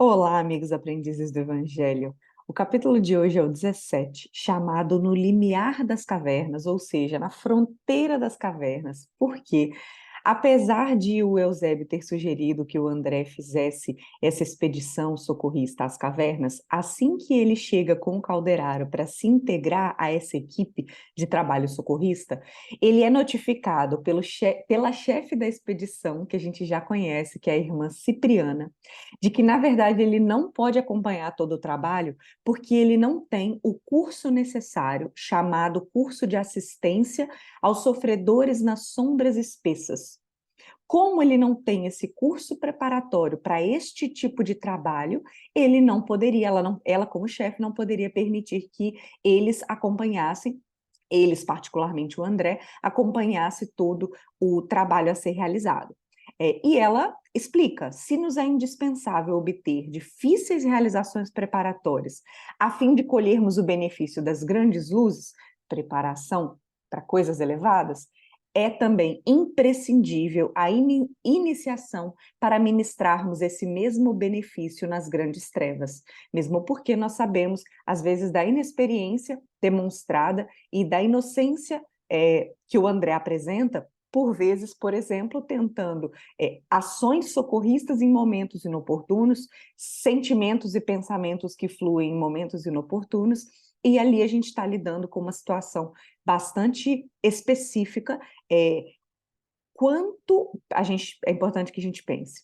Olá, amigos aprendizes do Evangelho. O capítulo de hoje é o 17, chamado No Limiar das Cavernas, ou seja, na fronteira das cavernas. Por quê? Apesar de o Eusébio ter sugerido que o André fizesse essa expedição socorrista às cavernas, assim que ele chega com o Calderaro para se integrar a essa equipe de trabalho socorrista, ele é notificado pela chefe da expedição, que a gente já conhece, que é a irmã Cipriana, de que, na verdade, ele não pode acompanhar todo o trabalho porque ele não tem o curso necessário, chamado curso de assistência aos sofredores nas sombras espessas. Como ele não tem esse curso preparatório para este tipo de trabalho, ele não poderia, ela como chefe, não poderia permitir que eles acompanhassem, eles, particularmente o André, acompanhasse todo o trabalho a ser realizado. E ela explica: se nos é indispensável obter difíceis realizações preparatórias, a fim de colhermos o benefício das grandes luzes, preparação para coisas elevadas, é também imprescindível a iniciação para ministrarmos esse mesmo benefício nas grandes trevas, mesmo porque nós sabemos, às vezes, da inexperiência demonstrada e da inocência que o André apresenta, por vezes, por exemplo, tentando ações socorristas em momentos inoportunos, sentimentos e pensamentos que fluem em momentos inoportunos, e ali a gente está lidando com uma situação bastante específica. É importante que a gente pense,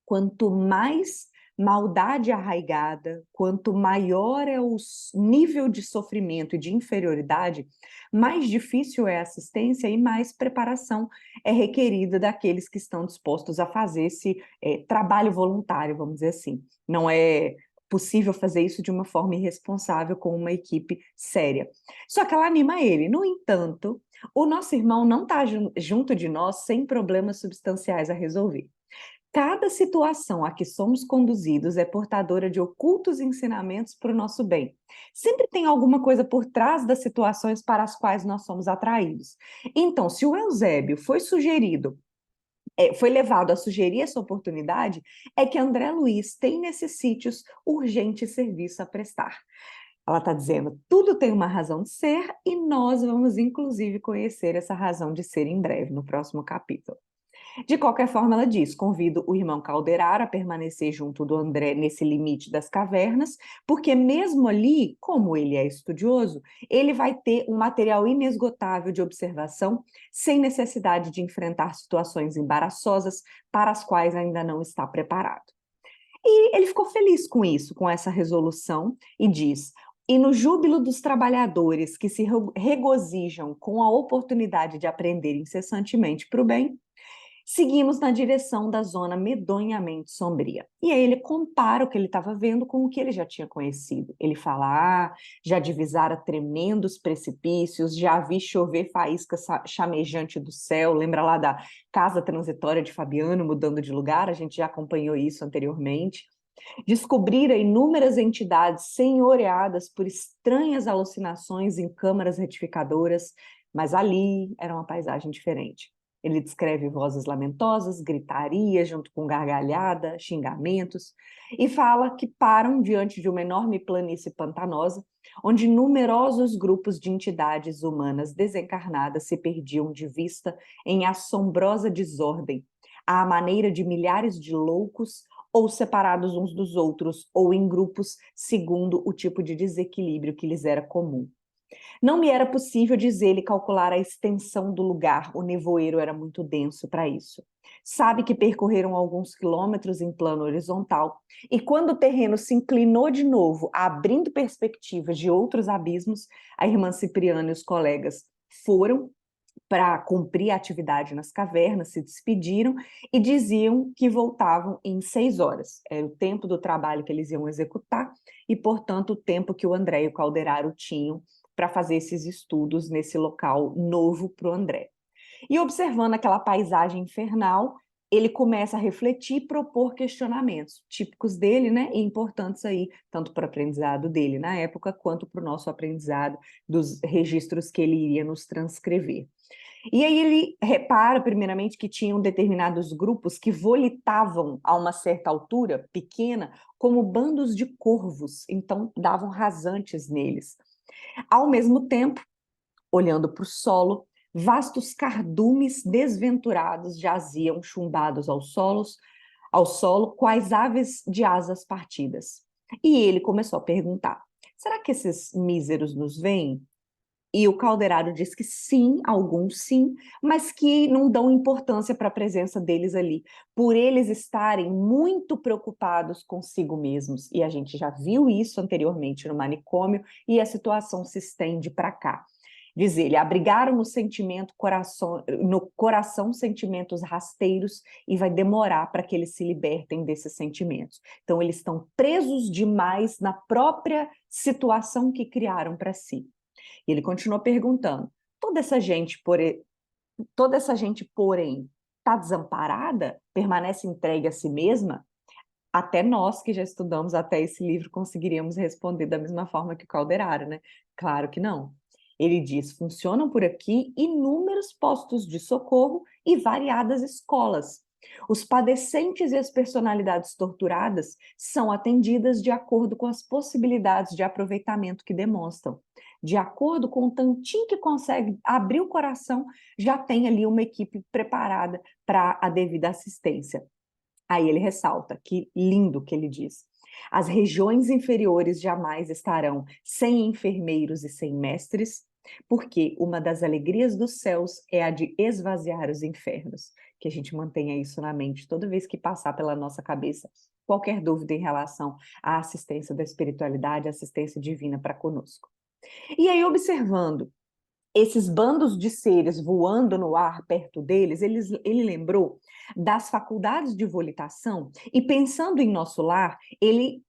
quanto mais maldade arraigada, quanto maior é o nível de sofrimento e de inferioridade, mais difícil é a assistência e mais preparação é requerida daqueles que estão dispostos a fazer esse trabalho voluntário, vamos dizer assim. Não é possível fazer isso de uma forma irresponsável com uma equipe séria. Só que ela anima ele. No entanto, o nosso irmão não está junto de nós sem problemas substanciais a resolver. Cada situação a que somos conduzidos é portadora de ocultos ensinamentos para o nosso bem. Sempre tem alguma coisa por trás das situações para as quais nós somos atraídos. Então, se o Eusébio foi levado a sugerir essa oportunidade, é que André Luiz tem nesses sítios urgente serviço a prestar. Ela está dizendo, tudo tem uma razão de ser e nós vamos, inclusive, conhecer essa razão de ser em breve, no próximo capítulo. De qualquer forma, ela diz: convido o irmão Calderaro a permanecer junto do André nesse limite das cavernas, porque mesmo ali, como ele é estudioso, ele vai ter um material inesgotável de observação, sem necessidade de enfrentar situações embaraçosas para as quais ainda não está preparado. E ele ficou feliz com isso, com essa resolução, e diz: e no júbilo dos trabalhadores que se regozijam com a oportunidade de aprender incessantemente para o bem, seguimos na direção da zona medonhamente sombria. E aí ele compara o que ele estava vendo com o que ele já tinha conhecido. Ele fala, já divisara tremendos precipícios, já vi chover faísca chamejante do céu, lembra lá da casa transitória de Fabiano mudando de lugar? A gente já acompanhou isso anteriormente. Descobrira inúmeras entidades senhoreadas por estranhas alucinações em câmaras retificadoras, mas ali era uma paisagem diferente. Ele descreve vozes lamentosas, gritaria, junto com gargalhada, xingamentos, e fala que param diante de uma enorme planície pantanosa, onde numerosos grupos de entidades humanas desencarnadas se perdiam de vista em assombrosa desordem, à maneira de milhares de loucos, ou separados uns dos outros, ou em grupos, segundo o tipo de desequilíbrio que lhes era comum. Não me era possível dizer-lhe calcular a extensão do lugar, o nevoeiro era muito denso para isso. Sabe que percorreram alguns quilômetros em plano horizontal, e quando o terreno se inclinou de novo, abrindo perspectivas de outros abismos, a irmã Cipriana e os colegas foram para cumprir a atividade nas cavernas, se despediram e diziam que voltavam em 6 horas. Era o tempo do trabalho que eles iam executar e, portanto, o tempo que o André e o Calderaro tinham para fazer esses estudos nesse local novo para o André. E observando aquela paisagem infernal, ele começa a refletir e propor questionamentos típicos dele, né, e importantes aí, tanto para o aprendizado dele na época, quanto para o nosso aprendizado dos registros que ele iria nos transcrever. E aí ele repara, primeiramente, que tinham determinados grupos que volitavam a uma certa altura, pequena, como bandos de corvos, então davam rasantes neles. Ao mesmo tempo, olhando para o solo, vastos cardumes desventurados jaziam chumbados ao solo, quais aves de asas partidas. E ele começou a perguntar: será que esses míseros nos veem? E o Calderaro diz que sim, alguns sim, mas que não dão importância para a presença deles ali, por eles estarem muito preocupados consigo mesmos. E a gente já viu isso anteriormente no manicômio, e a situação se estende para cá. Diz ele: abrigaram no coração sentimentos rasteiros e vai demorar para que eles se libertem desses sentimentos. Então, eles estão presos demais na própria situação que criaram para si. E ele continua perguntando: toda essa gente, porém, está desamparada? Permanece entregue a si mesma? Até nós que já estudamos até esse livro conseguiríamos responder da mesma forma que o Calderaro, né? Claro que não. Ele diz: funcionam por aqui inúmeros postos de socorro e variadas escolas. Os padecentes e as personalidades torturadas são atendidas de acordo com as possibilidades de aproveitamento que demonstram. De acordo com o tantinho que consegue abrir o coração, já tem ali uma equipe preparada para a devida assistência. Aí ele ressalta, que lindo que ele diz: as regiões inferiores jamais estarão sem enfermeiros e sem mestres, porque uma das alegrias dos céus é a de esvaziar os infernos. Que a gente mantenha isso na mente toda vez que passar pela nossa cabeça qualquer dúvida em relação à assistência da espiritualidade, à assistência divina para conosco. E aí, observando esses bandos de seres voando no ar perto deles, ele lembrou das faculdades de volitação e, pensando em nosso lar, ele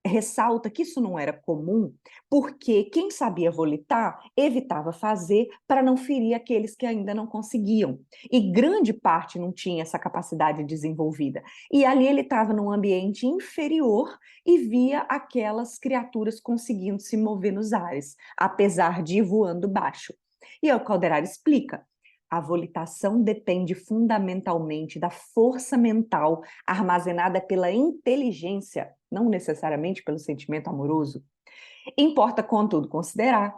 ressalta que isso não era comum, porque quem sabia volitar evitava fazer para não ferir aqueles que ainda não conseguiam. E grande parte não tinha essa capacidade desenvolvida. E ali ele estava num ambiente inferior e via aquelas criaturas conseguindo se mover nos ares, apesar de ir voando baixo. E o Calderaro explica: a volitação depende fundamentalmente da força mental armazenada pela inteligência, não necessariamente pelo sentimento amoroso. Importa, contudo, considerar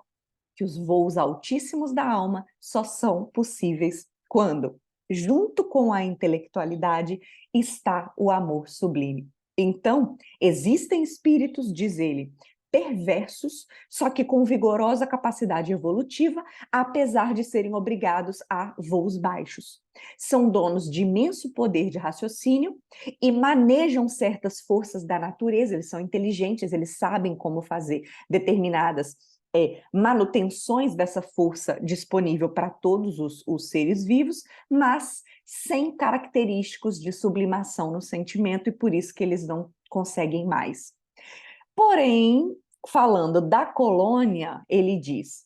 que os voos altíssimos da alma só são possíveis quando, junto com a intelectualidade, está o amor sublime. Então, existem espíritos, diz ele, perversos, só que com vigorosa capacidade evolutiva, apesar de serem obrigados a voos baixos. São donos de imenso poder de raciocínio e manejam certas forças da natureza, eles são inteligentes, eles sabem como fazer determinadas manutenções dessa força disponível para todos os seres vivos, mas sem característicos de sublimação no sentimento, e por isso que eles não conseguem mais. Porém, falando da colônia, ele diz: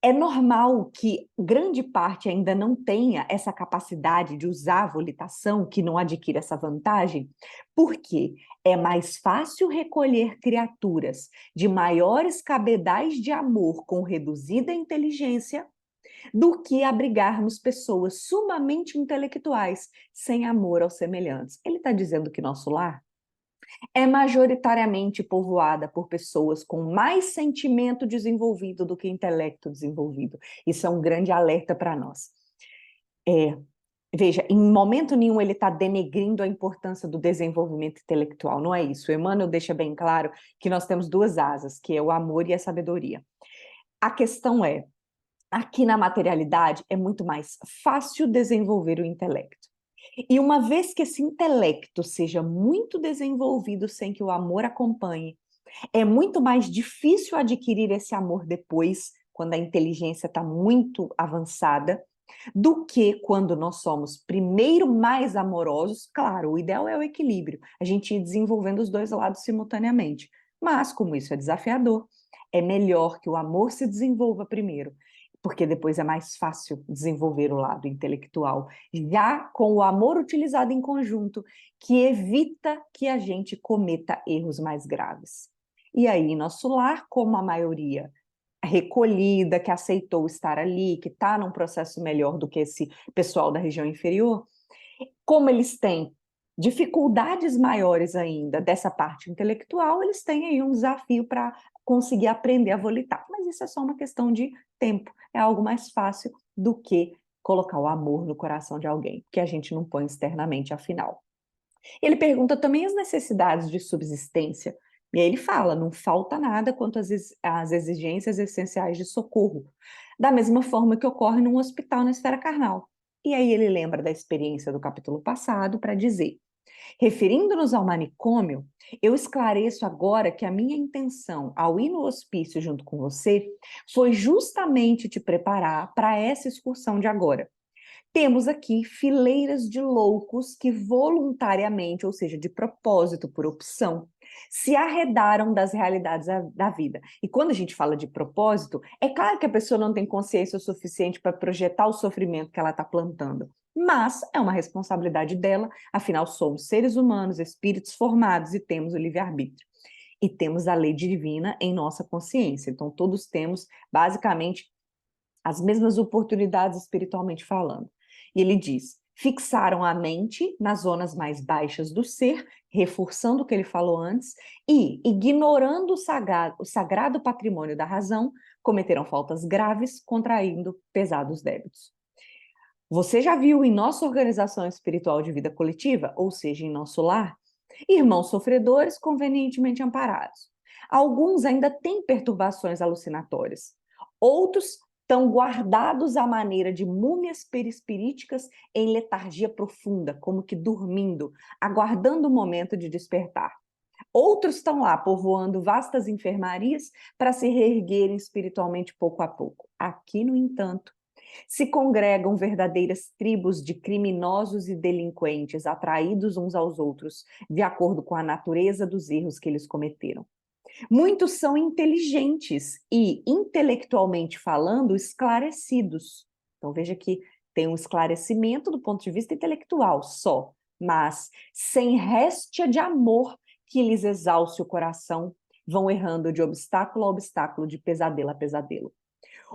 é normal que grande parte ainda não tenha essa capacidade de usar a volitação, que não adquire essa vantagem, porque é mais fácil recolher criaturas de maiores cabedais de amor com reduzida inteligência do que abrigarmos pessoas sumamente intelectuais sem amor aos semelhantes. Ele está dizendo que nosso lar é majoritariamente povoada por pessoas com mais sentimento desenvolvido do que intelecto desenvolvido. Isso é um grande alerta para nós. Veja, em momento nenhum ele está denegrindo a importância do desenvolvimento intelectual, não é isso. O Emmanuel deixa bem claro que nós temos duas asas, que é o amor e a sabedoria. A questão é, aqui na materialidade é muito mais fácil desenvolver o intelecto. E uma vez que esse intelecto seja muito desenvolvido sem que o amor acompanhe, é muito mais difícil adquirir esse amor depois, quando a inteligência está muito avançada, do que quando nós somos primeiro mais amorosos. Claro, o ideal é o equilíbrio, a gente ir desenvolvendo os dois lados simultaneamente. Mas, como isso é desafiador, é melhor que o amor se desenvolva primeiro, porque depois é mais fácil desenvolver o lado intelectual, já com o amor utilizado em conjunto, que evita que a gente cometa erros mais graves. E aí, nosso lar, como a maioria recolhida, que aceitou estar ali, que está num processo melhor do que esse pessoal da região inferior, como eles têm dificuldades maiores ainda dessa parte intelectual, eles têm aí um desafio para conseguir aprender a volitar. Mas isso é só uma questão de tempo, é algo mais fácil do que colocar o amor no coração de alguém, que a gente não põe externamente, afinal. Ele pergunta também as necessidades de subsistência, e aí ele fala, não falta nada quanto às exigências essenciais de socorro, da mesma forma que ocorre num hospital na esfera carnal. E aí ele lembra da experiência do capítulo passado para dizer: referindo-nos ao manicômio, eu esclareço agora que a minha intenção ao ir no hospício junto com você foi justamente te preparar para essa excursão de agora. Temos aqui fileiras de loucos que voluntariamente, ou seja, de propósito, por opção, se arredaram das realidades da vida. E quando a gente fala de propósito, é claro que a pessoa não tem consciência o suficiente para projetar o sofrimento que ela está plantando, mas é uma responsabilidade dela, afinal somos seres humanos, espíritos formados e temos o livre-arbítrio. E temos a lei divina em nossa consciência, então todos temos, basicamente, as mesmas oportunidades espiritualmente falando. E ele diz: fixaram a mente nas zonas mais baixas do ser, reforçando o que ele falou antes, e, ignorando o sagrado patrimônio da razão, cometeram faltas graves, contraindo pesados débitos. Você já viu em nossa organização espiritual de vida coletiva, ou seja, em nosso lar, irmãos sofredores convenientemente amparados. Alguns ainda têm perturbações alucinatórias. Outros estão guardados à maneira de múmias perispiríticas em letargia profunda, como que dormindo, aguardando o momento de despertar. Outros estão lá povoando vastas enfermarias para se reerguerem espiritualmente pouco a pouco. Aqui, no entanto, se congregam verdadeiras tribos de criminosos e delinquentes atraídos uns aos outros, de acordo com a natureza dos erros que eles cometeram. Muitos são inteligentes e, intelectualmente falando, esclarecidos. Então, veja que tem um esclarecimento do ponto de vista intelectual só, mas sem réstia de amor que lhes exauce o coração, vão errando de obstáculo a obstáculo, de pesadelo a pesadelo.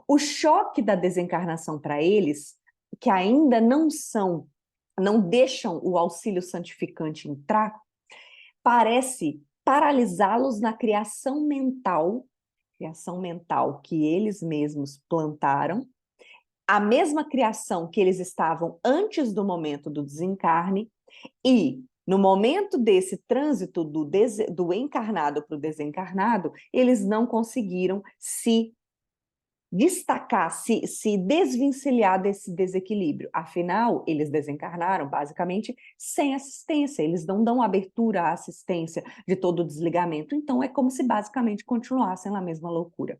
O choque da desencarnação para eles, que ainda não deixam o auxílio santificante entrar, parece paralisá-los na criação mental que eles mesmos plantaram, a mesma criação que eles estavam antes do momento do desencarne, e no momento desse trânsito do encarnado para o desencarnado, eles não conseguiram se destacar, se desvencilhar desse desequilíbrio. Afinal, eles desencarnaram basicamente sem assistência, eles não dão abertura à assistência de todo o desligamento, então é como se basicamente continuassem na mesma loucura.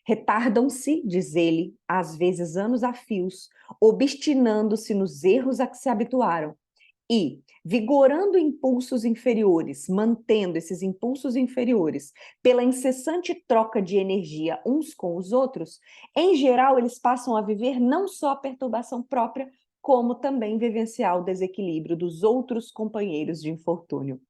Retardam-se, diz ele, às vezes anos a fios, obstinando-se nos erros a que se habituaram, e, vigorando impulsos inferiores, mantendo esses impulsos inferiores pela incessante troca de energia uns com os outros, em geral eles passam a viver não só a perturbação própria, como também vivenciar o desequilíbrio dos outros companheiros de infortúnio.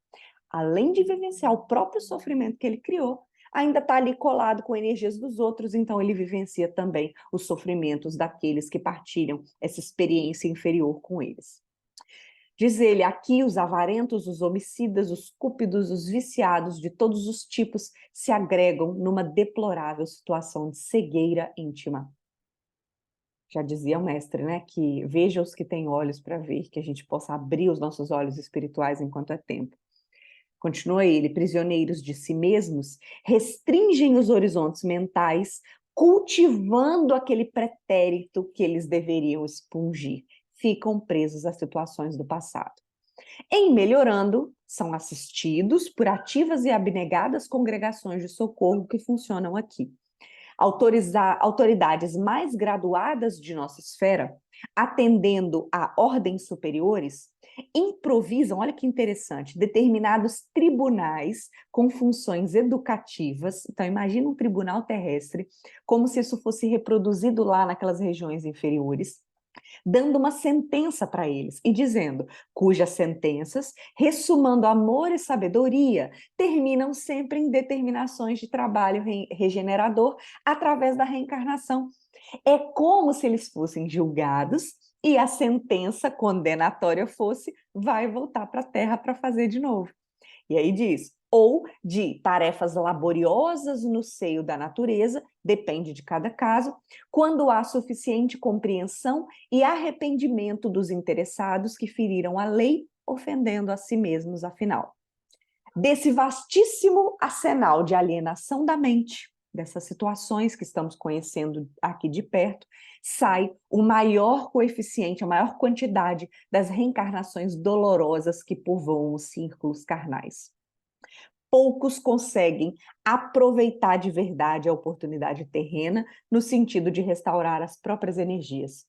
Além de vivenciar o próprio sofrimento que ele criou, ainda está ali colado com energias dos outros, então ele vivencia também os sofrimentos daqueles que partilham essa experiência inferior com eles. Diz ele, aqui os avarentos, os homicidas, os cúpidos, os viciados de todos os tipos se agregam numa deplorável situação de cegueira íntima. Já dizia o mestre, né, que veja os que têm olhos para ver, que a gente possa abrir os nossos olhos espirituais enquanto é tempo. Continua ele, prisioneiros de si mesmos, restringem os horizontes mentais, cultivando aquele pretérito que eles deveriam expungir. Ficam presos às situações do passado. Em melhorando, são assistidos por ativas e abnegadas congregações de socorro que funcionam aqui. Autoridades mais graduadas de nossa esfera, atendendo a ordens superiores, improvisam, olha que interessante, determinados tribunais com funções educativas. Então, imagina um tribunal terrestre, como se isso fosse reproduzido lá naquelas regiões inferiores, dando uma sentença para eles e dizendo: cujas sentenças, ressumando amor e sabedoria, terminam sempre em determinações de trabalho regenerador através da reencarnação. É como se eles fossem julgados e a sentença condenatória fosse: vai voltar para a Terra para fazer de novo. E aí diz: ou de tarefas laboriosas no seio da natureza, depende de cada caso, quando há suficiente compreensão e arrependimento dos interessados que feriram a lei, ofendendo a si mesmos, afinal. Desse vastíssimo arsenal de alienação da mente, dessas situações que estamos conhecendo aqui de perto, sai o maior coeficiente, a maior quantidade das reencarnações dolorosas que povoam os círculos carnais. Poucos conseguem aproveitar de verdade a oportunidade terrena no sentido de restaurar as próprias energias.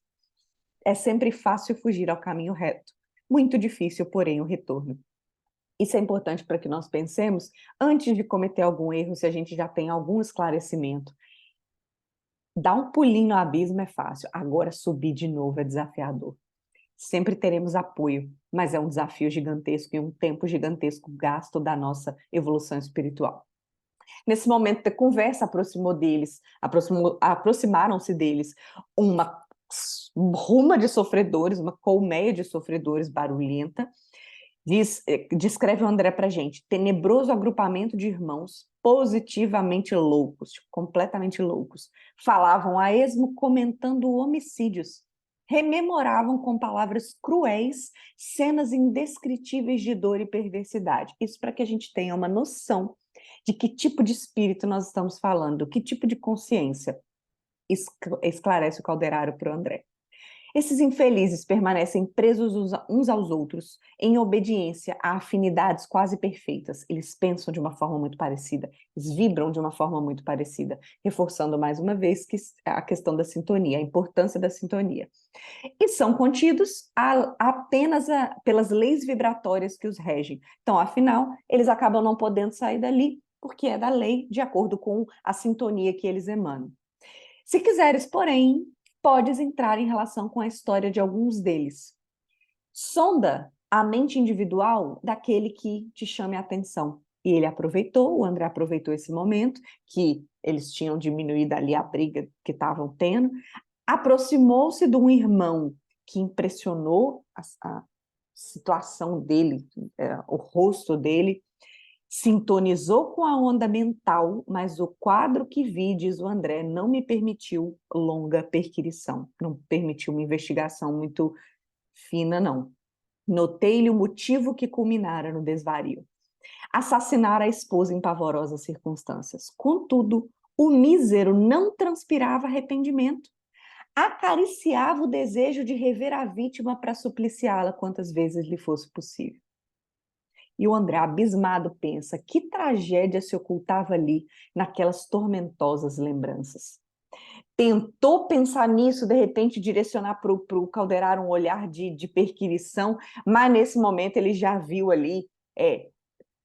É sempre fácil fugir ao caminho reto, muito difícil, porém, o retorno. Isso é importante para que nós pensemos antes de cometer algum erro, se a gente já tem algum esclarecimento. Dar um pulinho no abismo é fácil, agora subir de novo é desafiador. Sempre teremos apoio, mas é um desafio gigantesco e um tempo gigantesco gasto da nossa evolução espiritual. Nesse momento da conversa, aproximaram-se deles uma ruma de sofredores, uma colmeia de sofredores barulhenta. Descreve o André para a gente: tenebroso agrupamento de irmãos, positivamente loucos, completamente loucos. Falavam a esmo comentando homicídios. Rememoravam com palavras cruéis cenas indescritíveis de dor e perversidade. Isso para que a gente tenha uma noção de que tipo de espírito nós estamos falando, que tipo de consciência. Esclarece o Calderaro para o André. Esses infelizes permanecem presos uns aos outros, em obediência a afinidades quase perfeitas. Eles pensam de uma forma muito parecida, eles vibram de uma forma muito parecida, reforçando mais uma vez a questão da sintonia, a importância da sintonia. E são contidos apenas pelas leis vibratórias que os regem. Então, afinal, eles acabam não podendo sair dali, porque é da lei, de acordo com a sintonia que eles emanam. Se quiseres, porém, podes entrar em relação com a história de alguns deles. Sonda a mente individual daquele que te chame a atenção. E ele aproveitou, o André aproveitou esse momento, que eles tinham diminuído ali a briga que estavam tendo, aproximou-se de um irmão que impressionou a situação dele, o rosto dele, sintonizou com a onda mental, mas o quadro que vi, diz o André, não me permitiu longa perquisição, não permitiu uma investigação muito fina, não. Notei-lhe o motivo que culminara no desvario. Assassinar a esposa em pavorosas circunstâncias. Contudo, o mísero não transpirava arrependimento. Acariciava o desejo de rever a vítima para supliciá-la quantas vezes lhe fosse possível. E o André, abismado, pensa: que tragédia se ocultava ali, naquelas tormentosas lembranças. Tentou pensar nisso, de repente direcionar para o Calderaro um olhar de perquisição, mas nesse momento ele já viu ali,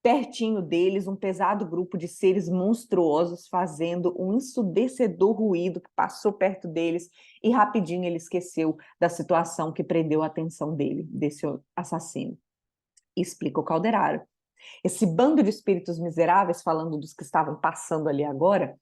pertinho deles, um pesado grupo de seres monstruosos fazendo um ensurdecedor ruído que passou perto deles e rapidinho ele esqueceu da situação que prendeu a atenção dele, desse assassino. Explica o Calderaro. Esse bando de espíritos miseráveis, falando dos que estavam passando ali agora,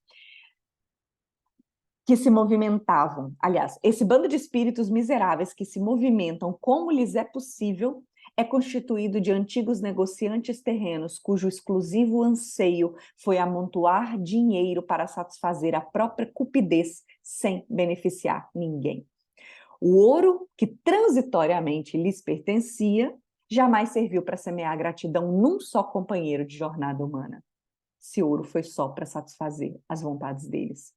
que se movimentavam. Aliás, esse bando de espíritos miseráveis que se movimentam como lhes é possível é constituído de antigos negociantes terrenos cujo exclusivo anseio foi amontoar dinheiro para satisfazer a própria cupidez sem beneficiar ninguém. O ouro que transitoriamente lhes pertencia jamais serviu para semear gratidão num só companheiro de jornada humana. Esse ouro foi só para satisfazer as vontades deles.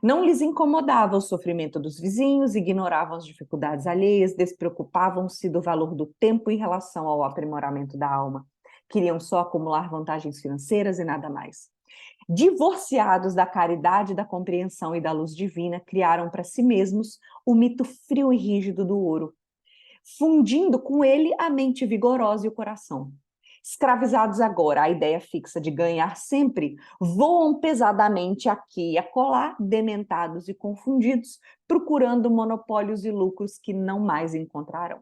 Não lhes incomodava o sofrimento dos vizinhos, ignoravam as dificuldades alheias, despreocupavam-se do valor do tempo em relação ao aprimoramento da alma. Queriam só acumular vantagens financeiras e nada mais. Divorciados da caridade, da compreensão e da luz divina, criaram para si mesmos o mito frio e rígido do ouro, fundindo com ele a mente vigorosa e o coração. Escravizados agora, a ideia fixa de ganhar sempre, voam pesadamente aqui e acolá, dementados e confundidos, procurando monopólios e lucros que não mais encontrarão.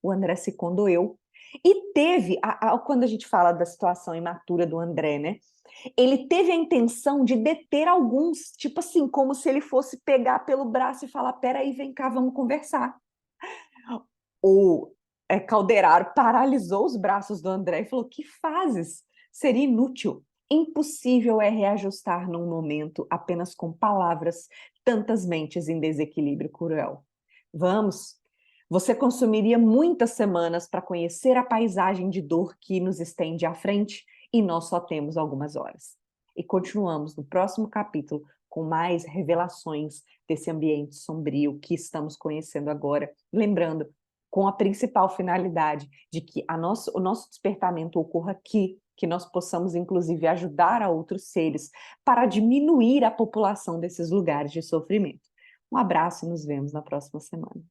O André se condoeu e teve, quando a gente fala da situação imatura do André, né? Ele teve a intenção de deter alguns, tipo assim, como se ele fosse pegar pelo braço e falar: peraí, vem cá, vamos conversar. O Calderaro paralisou os braços do André e falou: que fazes? Seria inútil. Impossível é reajustar num momento apenas com palavras tantas mentes em desequilíbrio cruel. Vamos. Você consumiria muitas semanas para conhecer a paisagem de dor que nos estende à frente e nós só temos algumas horas. E continuamos no próximo capítulo com mais revelações desse ambiente sombrio que estamos conhecendo agora. Lembrando, com a principal finalidade de que o nosso despertamento ocorra aqui, que nós possamos, inclusive, ajudar a outros seres para diminuir a população desses lugares de sofrimento. Um abraço e nos vemos na próxima semana.